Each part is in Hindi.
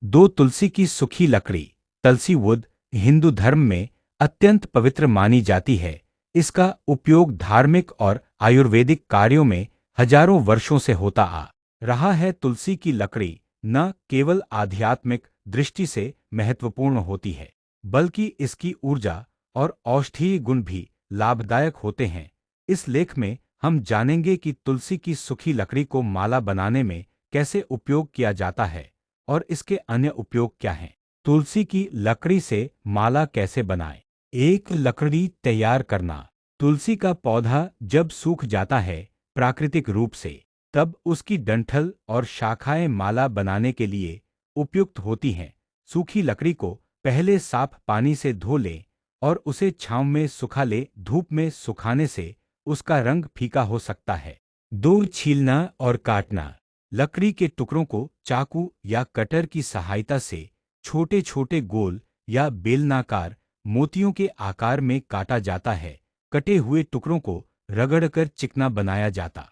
दो तुलसी की सूखी लकड़ी तुलसी वुड हिंदू धर्म में अत्यंत पवित्र मानी जाती है। इसका उपयोग धार्मिक और आयुर्वेदिक कार्यों में हजारों वर्षों से होता आ रहा है। तुलसी की लकड़ी न केवल आध्यात्मिक दृष्टि से महत्वपूर्ण होती है, बल्कि इसकी ऊर्जा और औषधीय गुण भी लाभदायक होते हैं। इस लेख में हम जानेंगे कि तुलसी की सूखी लकड़ी को माला बनाने में कैसे उपयोग किया जाता है और इसके अन्य उपयोग क्या हैं। तुलसी की लकड़ी से माला कैसे बनाएं? एक लकड़ी तैयार करना। तुलसी का पौधा जब सूख जाता है प्राकृतिक रूप से, तब उसकी डंठल और शाखाएं माला बनाने के लिए उपयुक्त होती हैं। सूखी लकड़ी को पहले साफ पानी से धो लें और उसे छांव में सुखा लें। धूप में सुखाने से उसका रंग फीका हो सकता है। दो, छीलना और काटना। लकड़ी के टुकड़ों को चाकू या कटर की सहायता से छोटे छोटे गोल या बेलनाकार मोतियों के आकार में काटा जाता है। कटे हुए टुकड़ों को रगड़कर चिकना बनाया जाता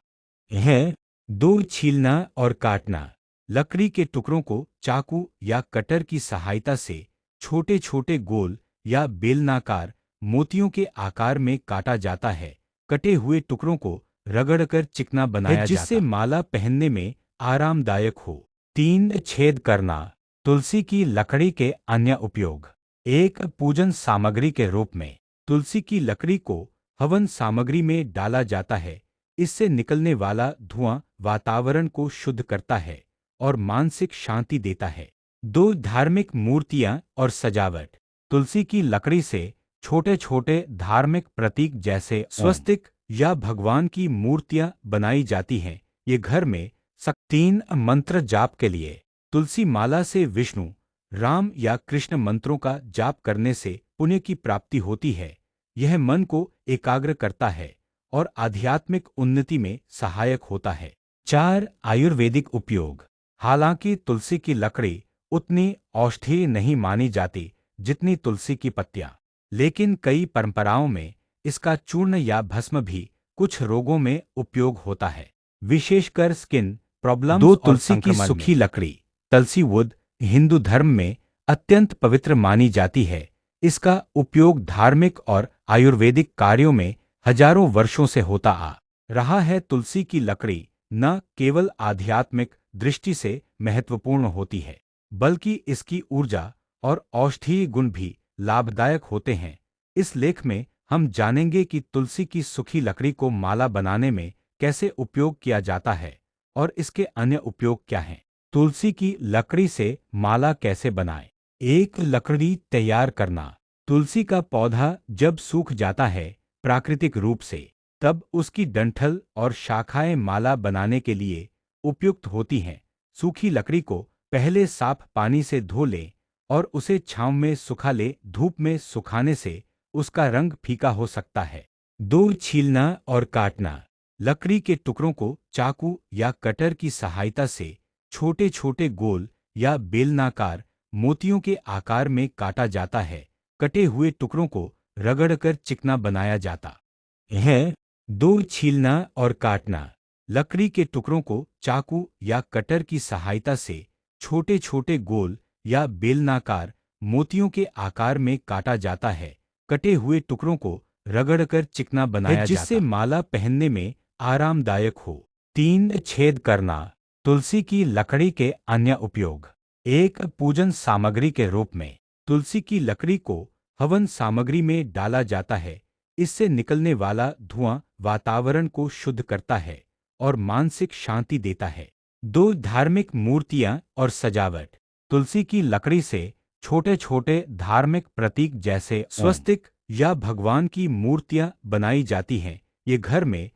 है। दो, छीलना और काटना। लकड़ी के टुकड़ों को चाकू या कटर की सहायता से छोटे छोटे गोल या बेलनाकार मोतियों के आकार में काटा जाता है। कटे हुए टुकड़ों को रगड़कर चिकना बनाया जाता है, जिससे माला पहनने में आरामदायक हो। तीन, छेद करना। तुलसी की लकड़ी के अन्य उपयोग। एक, पूजन सामग्री के रूप में। तुलसी की लकड़ी को हवन सामग्री में डाला जाता है। इससे निकलने वाला धुआं वातावरण को शुद्ध करता है और मानसिक शांति देता है। दो, धार्मिक मूर्तियां और सजावट। तुलसी की लकड़ी से छोटे छोटे धार्मिक प्रतीक जैसे स्वस्तिक या भगवान की मूर्तियां बनाई जाती हैं। ये घर में तीन, मंत्र जाप के लिए। तुलसी माला से विष्णु, राम या कृष्ण मंत्रों का जाप करने से पुण्य की प्राप्ति होती है। यह मन को एकाग्र करता है और आध्यात्मिक उन्नति में सहायक होता है। चार, आयुर्वेदिक उपयोग। हालांकि तुलसी की लकड़ी उतनी औषधीय नहीं मानी जाती जितनी तुलसी की पत्तियां, लेकिन कई परंपराओं में इसका चूर्ण या भस्म भी कुछ रोगों में उपयोग होता है, विशेषकर स्किन प्रॉब्लम्स। दो, तुलसी की सूखी लकड़ी तुलसी वुड हिंदू धर्म में अत्यंत पवित्र मानी जाती है। इसका उपयोग धार्मिक और आयुर्वेदिक कार्यों में हजारों वर्षों से होता आ रहा है। तुलसी की लकड़ी न केवल आध्यात्मिक दृष्टि से महत्वपूर्ण होती है, बल्कि इसकी ऊर्जा और औषधीय गुण भी लाभदायक होते हैं। इस लेख में हम जानेंगे कि तुलसी की सूखी लकड़ी को माला बनाने में कैसे उपयोग किया जाता है और इसके अन्य उपयोग क्या हैं। तुलसी की लकड़ी से माला कैसे बनाएं? एक, लकड़ी तैयार करना। तुलसी का पौधा जब सूख जाता है प्राकृतिक रूप से, तब उसकी डंठल और शाखाएं माला बनाने के लिए उपयुक्त होती हैं। सूखी लकड़ी को पहले साफ पानी से धो लें और उसे छांव में सुखा लें। धूप में सुखाने से उसका रंग फीका हो सकता है। दो, छीलना और काटना। लकड़ी के टुकड़ों को चाकू या कटर की सहायता से छोटे छोटे गोल या बेलनाकार मोतियों के आकार में काटा जाता है। कटे हुए टुकड़ों को रगड़कर चिकना बनाया जाता है। दो, छीलना और काटना। लकड़ी के टुकड़ों को चाकू या कटर की सहायता से छोटे छोटे गोल या बेलनाकार मोतियों के आकार में काटा जाता है। कटे हुए टुकड़ों को रगड़कर चिकना बनाया जाता है, जिससे माला पहनने में आरामदायक हो। तीन, छेद करना। तुलसी की लकड़ी के अन्य उपयोग। एक, पूजन सामग्री के रूप में। तुलसी की लकड़ी को हवन सामग्री में डाला जाता है। इससे निकलने वाला धुआं वातावरण को शुद्ध करता है और मानसिक शांति देता है। दो, धार्मिक मूर्तियां और सजावट। तुलसी की लकड़ी से छोटे छोटे धार्मिक प्रतीक जैसे स्वस्तिक या भगवान की मूर्तियां बनाई जाती हैं। ये घर में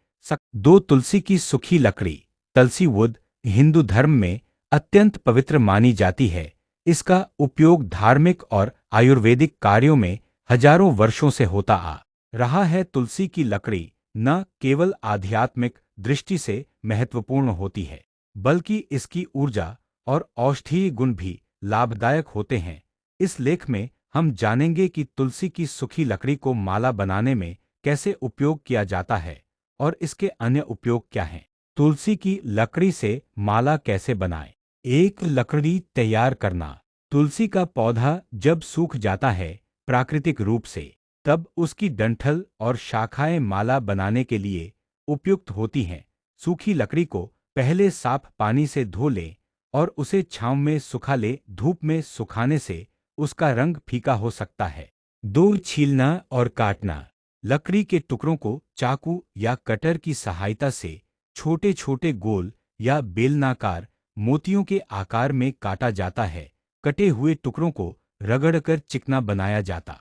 दो, तुलसी की सूखी लकड़ी तुलसी वुड हिंदू धर्म में अत्यंत पवित्र मानी जाती है। इसका उपयोग धार्मिक और आयुर्वेदिक कार्यों में हजारों वर्षों से होता आ रहा है। तुलसी की लकड़ी न केवल आध्यात्मिक दृष्टि से महत्वपूर्ण होती है, बल्कि इसकी ऊर्जा और औषधीय गुण भी लाभदायक होते हैं। इस लेख में हम जानेंगे कि तुलसी की सूखी लकड़ी को माला बनाने में कैसे उपयोग किया जाता है और इसके अन्य उपयोग क्या हैं। तुलसी की लकड़ी से माला कैसे बनाएं? एक लकड़ी तैयार करना। तुलसी का पौधा जब सूख जाता है प्राकृतिक रूप से, तब उसकी डंठल और शाखाएं माला बनाने के लिए उपयुक्त होती हैं। सूखी लकड़ी को पहले साफ पानी से धो लें और उसे छांव में सुखा लें। धूप में सुखाने से उसका रंग फीका हो सकता है। दो, छीलना और काटना। लकड़ी के टुकड़ों को चाकू या कटर की सहायता से छोटे छोटे गोल या बेलनाकार मोतियों के आकार में काटा जाता है। कटे हुए टुकड़ों को रगड़कर चिकना बनाया जाता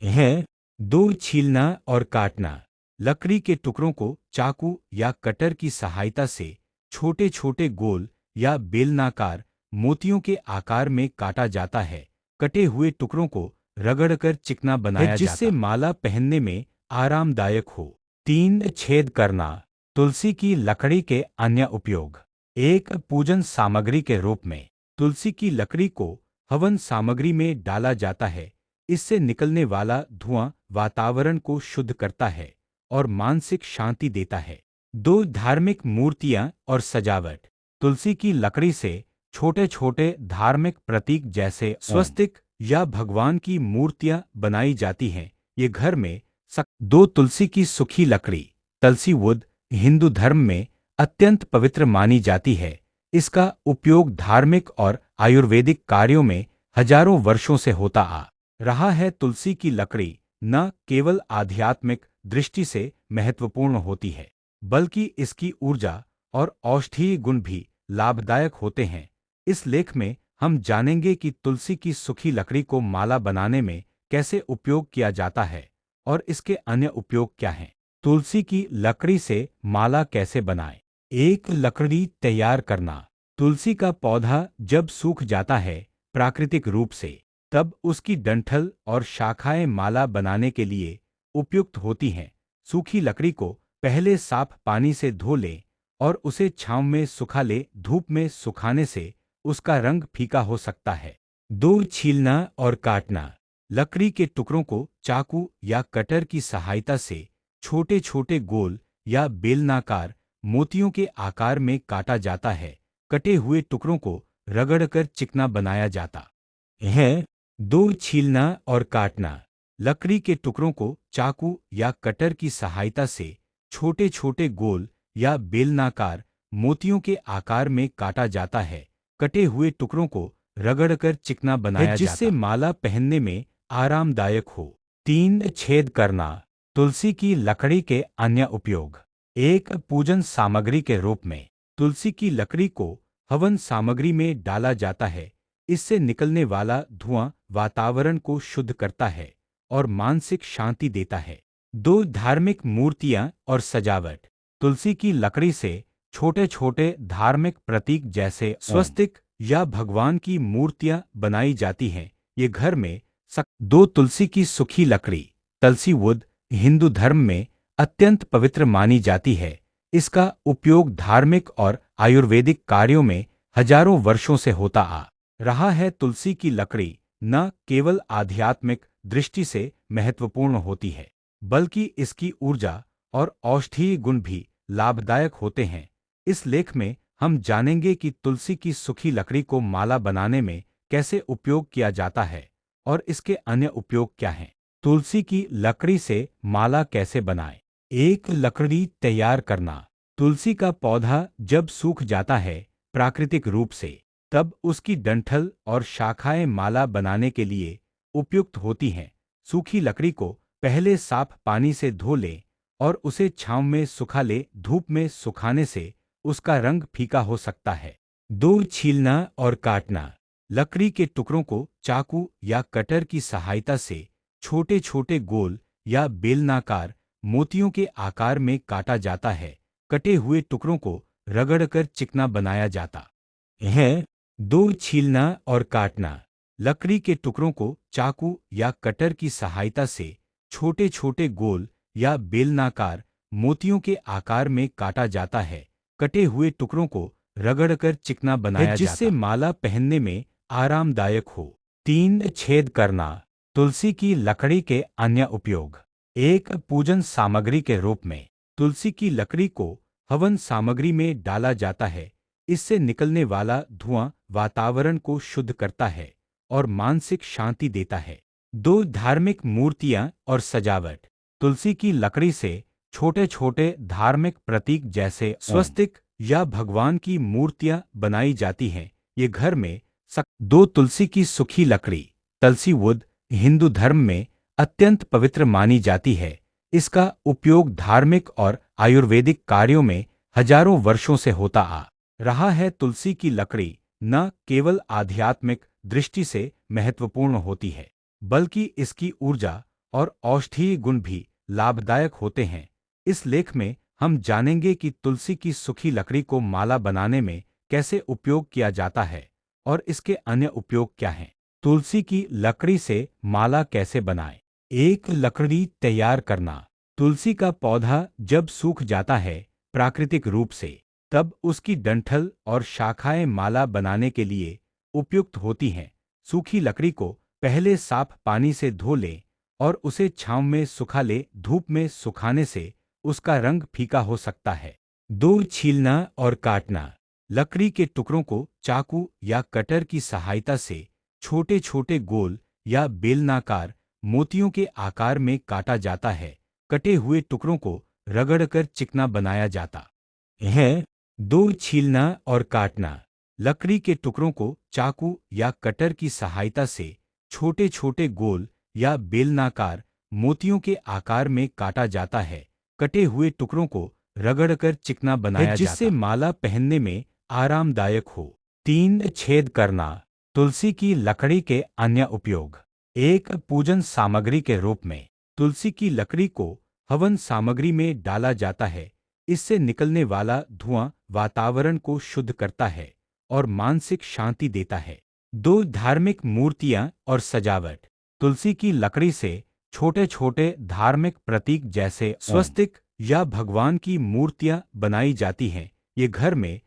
है। दो, छीलना और काटना। लकड़ी के टुकड़ों को चाकू या कटर की सहायता से छोटे छोटे गोल या बेलनाकार मोतियों के आकार में काटा जाता है। कटे हुए टुकड़ों को रगड़कर चिकना बनाया जाता है, जिससे माला पहनने में आरामदायक हो। तीन, छेद करना। तुलसी की लकड़ी के अन्य उपयोग। एक, पूजन सामग्री के रूप में। तुलसी की लकड़ी को हवन सामग्री में डाला जाता है। इससे निकलने वाला धुआं वातावरण को शुद्ध करता है और मानसिक शांति देता है। दो, धार्मिक मूर्तियां और सजावट। तुलसी की लकड़ी से छोटे छोटे धार्मिक प्रतीक जैसे स्वस्तिक या भगवान की मूर्तियां बनाई जाती हैं। ये घर में दो, तुलसी की सूखी लकड़ी। तुलसी वुड हिंदू धर्म में अत्यंत पवित्र मानी जाती है। इसका उपयोग धार्मिक और आयुर्वेदिक कार्यों में हजारों वर्षों से होता आ रहा है। तुलसी की लकड़ी न केवल आध्यात्मिक दृष्टि से महत्वपूर्ण होती है, बल्कि इसकी ऊर्जा और औषधीय गुण भी लाभदायक होते हैं। इस लेख में हम जानेंगे कि तुलसी की सूखी लकड़ी को माला बनाने में कैसे उपयोग किया जाता है और इसके अन्य उपयोग क्या हैं। तुलसी की लकड़ी से माला कैसे बनाएं। एक, लकड़ी तैयार करना। तुलसी का पौधा जब सूख जाता है प्राकृतिक रूप से, तब उसकी डंठल और शाखाएं माला बनाने के लिए उपयुक्त होती हैं। सूखी लकड़ी को पहले साफ पानी से धो लें और उसे छांव में सुखा लें। धूप में सुखाने से उसका रंग फीका हो सकता है। दो, छीलना और काटना। लकड़ी के टुकड़ों को चाकू या कटर की सहायता से छोटे छोटे गोल या बेलनाकार मोतियों के आकार में काटा जाता है। कटे हुए टुकड़ों को रगड़कर चिकना बनाया जाता है। दो, छीलना और काटना। लकड़ी के टुकड़ों को चाकू या कटर की सहायता से छोटे छोटे गोल या बेलनाकार मोतियों के आकार में काटा जाता है। कटे हुए टुकड़ों को रगड़कर चिकना बनाया जाता है, जिससे माला पहनने में आरामदायक हो। तीन, छेद करना। तुलसी की लकड़ी के अन्य उपयोग। एक, पूजन सामग्री के रूप में। तुलसी की लकड़ी को हवन सामग्री में डाला जाता है। इससे निकलने वाला धुआं वातावरण को शुद्ध करता है और मानसिक शांति देता है। दो, धार्मिक मूर्तियां और सजावट। तुलसी की लकड़ी से छोटे छोटे धार्मिक प्रतीक जैसे स्वस्तिक या भगवान की मूर्तियां बनाई जाती हैं। ये घर में दो, तुलसी की सूखी लकड़ी। तुलसी वुड हिंदू धर्म में अत्यंत पवित्र मानी जाती है। इसका उपयोग धार्मिक और आयुर्वेदिक कार्यों में हजारों वर्षों से होता आ रहा है। तुलसी की लकड़ी न केवल आध्यात्मिक दृष्टि से महत्वपूर्ण होती है, बल्कि इसकी ऊर्जा और औषधीय गुण भी लाभदायक होते हैं। इस लेख में हम जानेंगे कि तुलसी की सूखी लकड़ी को माला बनाने में कैसे उपयोग किया जाता है और इसके अन्य उपयोग क्या हैं। तुलसी की लकड़ी से माला कैसे बनाएं। एक, लकड़ी तैयार करना। तुलसी का पौधा जब सूख जाता है प्राकृतिक रूप से, तब उसकी डंठल और शाखाएं माला बनाने के लिए उपयुक्त होती हैं। सूखी लकड़ी को पहले साफ पानी से धो लें और उसे छांव में सुखा लें। धूप में सुखाने से उसका रंग फीका हो सकता है। दो, छीलना और काटना। लकड़ी के टुकड़ों को चाकू या कटर की सहायता से छोटे छोटे गोल या बेलनाकार मोतियों के आकार में काटा जाता है। कटे हुए टुकड़ों को रगड़कर चिकना बनाया जाता है। दो, छीलना और काटना। लकड़ी के टुकड़ों को चाकू या कटर की सहायता से छोटे छोटे गोल या बेलनाकार मोतियों के आकार में काटा जाता है। कटे हुए टुकड़ों को रगड़कर चिकना बनाया जाता है, जिससे माला पहनने में आरामदायक हो। तीन, छेद करना। तुलसी की लकड़ी के अन्य उपयोग। एक, पूजन सामग्री के रूप में। तुलसी की लकड़ी को हवन सामग्री में डाला जाता है। इससे निकलने वाला धुआं वातावरण को शुद्ध करता है और मानसिक शांति देता है। दो धार्मिक मूर्तियां और सजावट। तुलसी की लकड़ी से छोटे छोटे धार्मिक प्रतीक जैसे स्वस्तिक या भगवान की मूर्तियां बनाई जाती हैं। ये घर में दो तुलसी की सूखी लकड़ी तुलसी वुड हिंदू धर्म में अत्यंत पवित्र मानी जाती है। इसका उपयोग धार्मिक और आयुर्वेदिक कार्यों में हजारों वर्षों से होता आ रहा है। तुलसी की लकड़ी न केवल आध्यात्मिक दृष्टि से महत्वपूर्ण होती है, बल्कि इसकी ऊर्जा और औषधीय गुण भी लाभदायक होते हैं। इस लेख में हम जानेंगे कि तुलसी की सूखी लकड़ी को माला बनाने में कैसे उपयोग किया जाता है और इसके अन्य उपयोग क्या हैं। तुलसी की लकड़ी से माला कैसे बनाएं? एक लकड़ी तैयार करना। तुलसी का पौधा जब सूख जाता है प्राकृतिक रूप से, तब उसकी डंठल और शाखाएं माला बनाने के लिए उपयुक्त होती हैं। सूखी लकड़ी को पहले साफ पानी से धो लें और उसे छांव में सुखा लें। धूप में सुखाने से उसका रंग फीका हो सकता है। दो छीलना और काटना। लकड़ी के टुकड़ों को चाकू या कटर की सहायता से छोटे छोटे गोल या बेलनाकार मोतियों के आकार में काटा जाता है। कटे हुए टुकड़ों को रगड़कर चिकना बनाया जाता है। दो छीलना और काटना। लकड़ी के टुकड़ों को चाकू या कटर की सहायता से छोटे छोटे गोल या बेलनाकार मोतियों के आकार में काटा जाता है। कटे हुए टुकड़ों को रगड़कर चिकना बनाया जाता है, जिससे माला पहनने में आरामदायक हो। तीन छेद करना। तुलसी की लकड़ी के अन्य उपयोग। एक पूजन सामग्री के रूप में तुलसी की लकड़ी को हवन सामग्री में डाला जाता है। इससे निकलने वाला धुआं वातावरण को शुद्ध करता है और मानसिक शांति देता है। दो धार्मिक मूर्तियां और सजावट। तुलसी की लकड़ी से छोटे छोटे धार्मिक प्रतीक जैसे स्वस्तिक या भगवान की मूर्तियां बनाई जाती हैं। ये घर में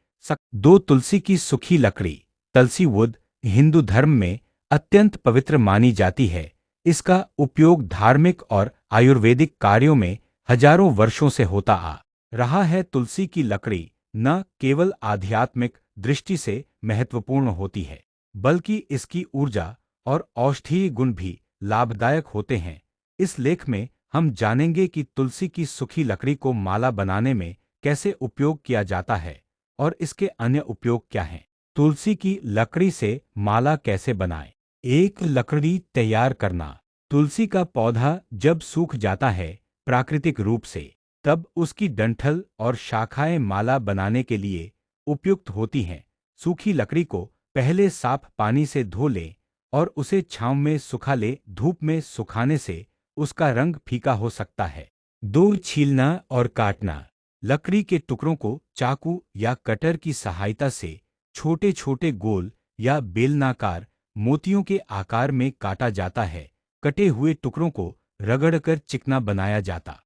दो तुलसी की सूखी लकड़ी तुलसी वुड हिंदू धर्म में अत्यंत पवित्र मानी जाती है। इसका उपयोग धार्मिक और आयुर्वेदिक कार्यों में हजारों वर्षों से होता आ रहा है। तुलसी की लकड़ी न केवल आध्यात्मिक दृष्टि से महत्वपूर्ण होती है, बल्कि इसकी ऊर्जा और औषधीय गुण भी लाभदायक होते हैं। इस लेख में हम जानेंगे कि तुलसी की सूखी लकड़ी को माला बनाने में कैसे उपयोग किया जाता है और इसके अन्य उपयोग क्या हैं। तुलसी की लकड़ी से माला कैसे बनाएं? एक लकड़ी तैयार करना। तुलसी का पौधा जब सूख जाता है प्राकृतिक रूप से, तब उसकी डंठल और शाखाएं माला बनाने के लिए उपयुक्त होती हैं। सूखी लकड़ी को पहले साफ पानी से धो लें और उसे छांव में सुखा लें। धूप में सुखाने से उसका रंग फीका हो सकता है। दो छीलना और काटना। लकड़ी के टुकड़ों को चाकू या कटर की सहायता से छोटे छोटे गोल या बेलनाकार मोतियों के आकार में काटा जाता है। कटे हुए टुकड़ों को रगड़कर चिकना बनाया जाता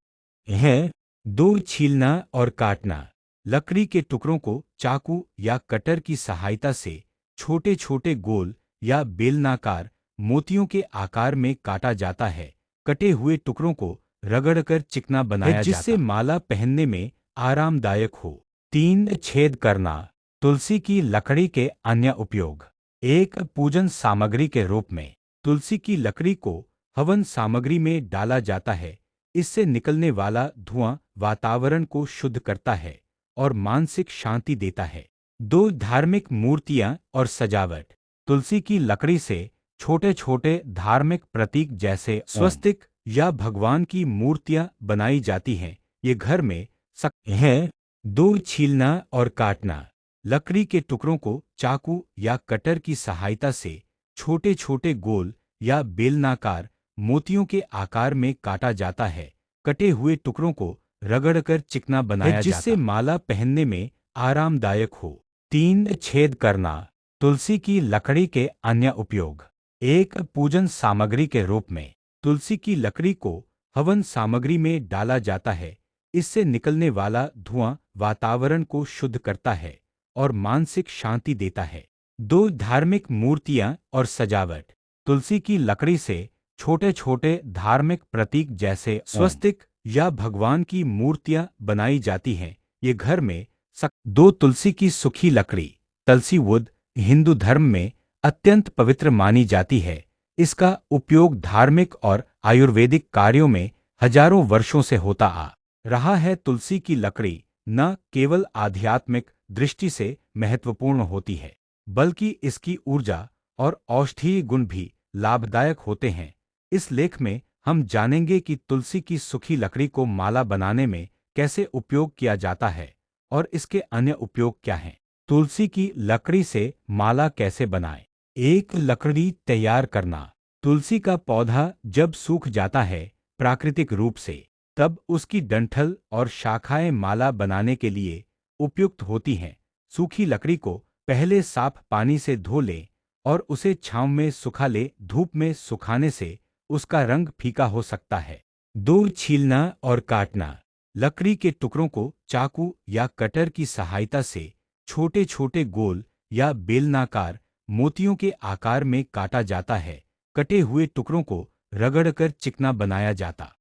है। दो छीलना और काटना। लकड़ी के टुकड़ों को चाकू या कटर की सहायता से छोटे छोटे गोल या बेलनाकार मोतियों के आकार में काटा जाता है। कटे हुए टुकड़ों को रगड़कर चिकना बनाया जाता है, जिससे माला पहनने में आरामदायक हो। तीन छेद करना। तुलसी की लकड़ी के अन्य उपयोग। एक पूजन सामग्री के रूप में तुलसी की लकड़ी को हवन सामग्री में डाला जाता है। इससे निकलने वाला धुआं वातावरण को शुद्ध करता है और मानसिक शांति देता है। दो धार्मिक मूर्तियां और सजावट। तुलसी की लकड़ी से छोटे छोटे धार्मिक प्रतीक जैसे स्वस्तिक या भगवान की मूर्तियां बनाई जाती हैं। ये घर में है। दो छीलना और काटना। लकड़ी के टुकड़ों को चाकू या कटर की सहायता से छोटे छोटे गोल या बेलनाकार मोतियों के आकार में काटा जाता है। कटे हुए टुकड़ों को रगड़कर चिकना बनाया जाता है, जिससे माला पहनने में आरामदायक हो। तीन छेद करना। तुलसी की लकड़ी के अन्य उपयोग। एक पूजन सामग्री के रूप में तुलसी की लकड़ी को हवन सामग्री में डाला जाता है। इससे निकलने वाला धुआं वातावरण को शुद्ध करता है और मानसिक शांति देता है। दो धार्मिक मूर्तियां और सजावट। तुलसी की लकड़ी से छोटे छोटे धार्मिक प्रतीक जैसे स्वस्तिक या भगवान की मूर्तियां बनाई जाती हैं। ये घर में दो तुलसी की सूखी लकड़ी, तुलसी वुड, हिंदू धर्म में अत्यंत पवित्र मानी जाती है। इसका उपयोग धार्मिक और आयुर्वेदिक कार्यों में हजारों वर्षों से होता आ रहा है। तुलसी की लकड़ी न केवल आध्यात्मिक दृष्टि से महत्वपूर्ण होती है, बल्कि इसकी ऊर्जा और औषधीय गुण भी लाभदायक होते हैं। इस लेख में हम जानेंगे कि तुलसी की सूखी लकड़ी को माला बनाने में कैसे उपयोग किया जाता है और इसके अन्य उपयोग क्या हैं। तुलसी की लकड़ी से माला कैसे बनाएं? एक लकड़ी तैयार करना। तुलसी का पौधा जब सूख जाता है प्राकृतिक रूप से, तब उसकी डंठल और शाखाएं माला बनाने के लिए उपयुक्त होती हैं। सूखी लकड़ी को पहले साफ पानी से धो लें और उसे छांव में सुखा लें। धूप में सुखाने से उसका रंग फीका हो सकता है। दो, छीलना और काटना। लकड़ी के टुकड़ों को चाकू या कटर की सहायता से छोटे छोटे गोल या बेलनाकार मोतियों के आकार में काटा जाता है। कटे हुए टुकड़ों को रगड़कर चिकना बनाया जाता